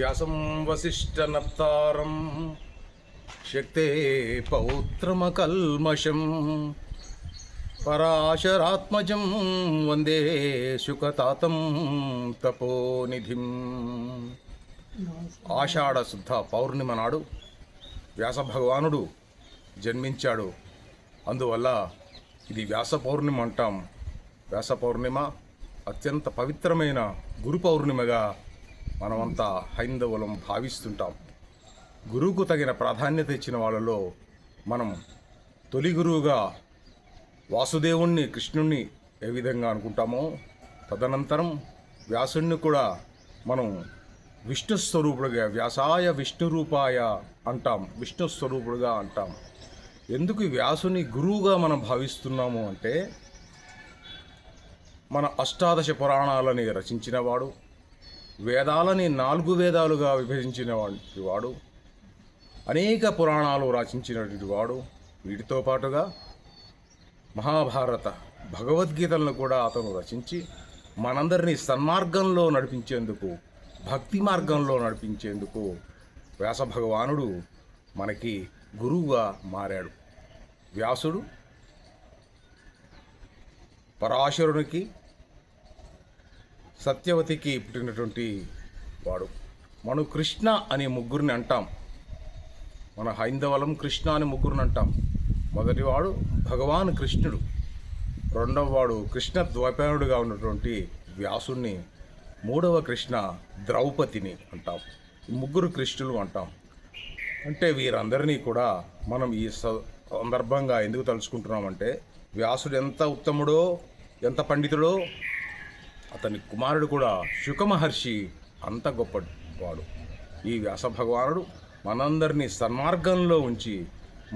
వ్యాసం వసిష్ఠనప్తారం శక్తే పౌత్రమకల్మషం పరాశరాత్మజం వందే శుకతాతం తపోనిధిం. ఆషాఢ శుద్ధ పౌర్ణిమ నాడు వ్యాస భగవానుడు జన్మించాడు. అందువల్ల ఇది వ్యాస పౌర్ణిమ అంటాం. వ్యాస పౌర్ణిమ అత్యంత పవిత్రమైన గురు పౌర్ణిమగా మనమంతా హైందవులం భావిస్తుంటాం. గురువుకు తగిన ప్రాధాన్యత ఇచ్చిన వాళ్ళలో మనం తొలి గురువుగా వాసుదేవుణ్ణి, కృష్ణుణ్ణి ఏ విధంగా అనుకుంటామో, తదనంతరం వ్యాసుణ్ణి కూడా మనం విష్ణు స్వరూపుడుగా, వ్యాసాయ విష్ణు రూపాయ అంటాం, విష్ణు స్వరూపుడుగా అంటాం. ఎందుకు వ్యాసుని గురువుగా మనం భావిస్తున్నాము అంటే, మన అష్టాదశ పురాణాలని రచించినవాడు, వేదాలని 4 వేదాలుగా విభజించిన వాడు, అనేక పురాణాలు రచించినటువంటి వాడు, వీటితో పాటుగా మహాభారత, భగవద్గీతలను కూడా అతను రచించి మనందరినీ సన్మార్గంలో నడిపించేందుకు, భక్తి మార్గంలో నడిపించేందుకు వ్యాస భగవానుడు మనకి గురువుగా మారాడు. వ్యాసుడు పరాశరునికి, సత్యవతికి పుట్టినటువంటి వాడు. మనం కృష్ణ అనే ముగ్గురిని అంటాం. మన హైందవలం కృష్ణ అనే ముగ్గురిని అంటాం. మొదటివాడు భగవాన్ కృష్ణుడు, రెండవ వాడు కృష్ణ ద్వైపాయనుడిగా ఉన్నటువంటి వ్యాసుణ్ణి, మూడవ కృష్ణ ద్రౌపదిని అంటాం. ముగ్గురు కృష్ణులు అంటాం. అంటే వీరందరినీ కూడా మనం ఈ సందర్భంగా ఎందుకు తలుచుకుంటున్నామంటే, వ్యాసుడు ఎంత ఉత్తముడో, ఎంత పండితుడో, అతని కుమారుడు కూడా శుక మహర్షి అంత గొప్పవాడు. ఈ వ్యాస భగవానుడు మనందరినీ సన్మార్గంలో ఉంచి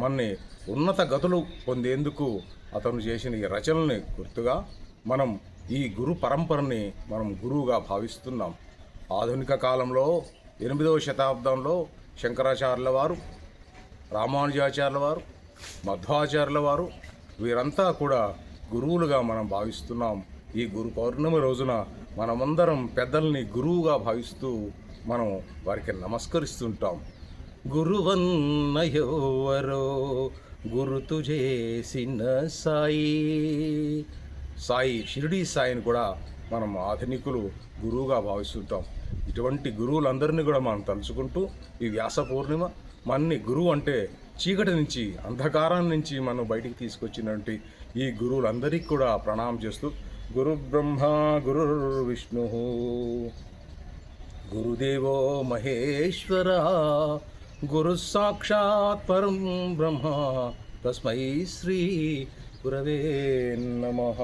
మనని ఉన్నత గతులు పొందేందుకు అతను చేసిన ఈ రచనల్ని గుర్తుగా మనం ఈ గురు పరంపరని మనం గురువుగా భావిస్తున్నాం. ఆధునిక కాలంలో 8వ శతాబ్దంలో శంకరాచార్యుల వారు, రామానుజాచార్యుల వారు, మధ్వాచార్యుల వారు, వీరంతా కూడా గురువులుగా మనం భావిస్తున్నాం. ఈ గురు పౌర్ణమి రోజున మనమందరం పెద్దల్ని గురువుగా భావిస్తూ మనం వారికి నమస్కరిస్తుంటాం. గురువన్న ఎవరో గురుతు చేసిన సాయి, సాయి షిరిడీ సాయిని కూడా మనం ఆధునికులు గురువుగా భావిస్తుంటాం. ఇటువంటి గురువులందరినీ కూడా మనం తలుచుకుంటూ ఈ వ్యాస పూర్ణిమ మన్ని గురువు అంటే చీకటి నుంచి, అంధకారం నుంచి మనం బయటికి తీసుకొచ్చినటువంటి ఈ గురువులందరికీ కూడా ప్రణామం చేస్తూ, గురు బ్రహ్మ గురు విష్ణు గురుదేవో మహేశ్వర గురు సాక్షాత్ పరం బ్రహ్మ తస్మై శ్రీ గురవే నమః.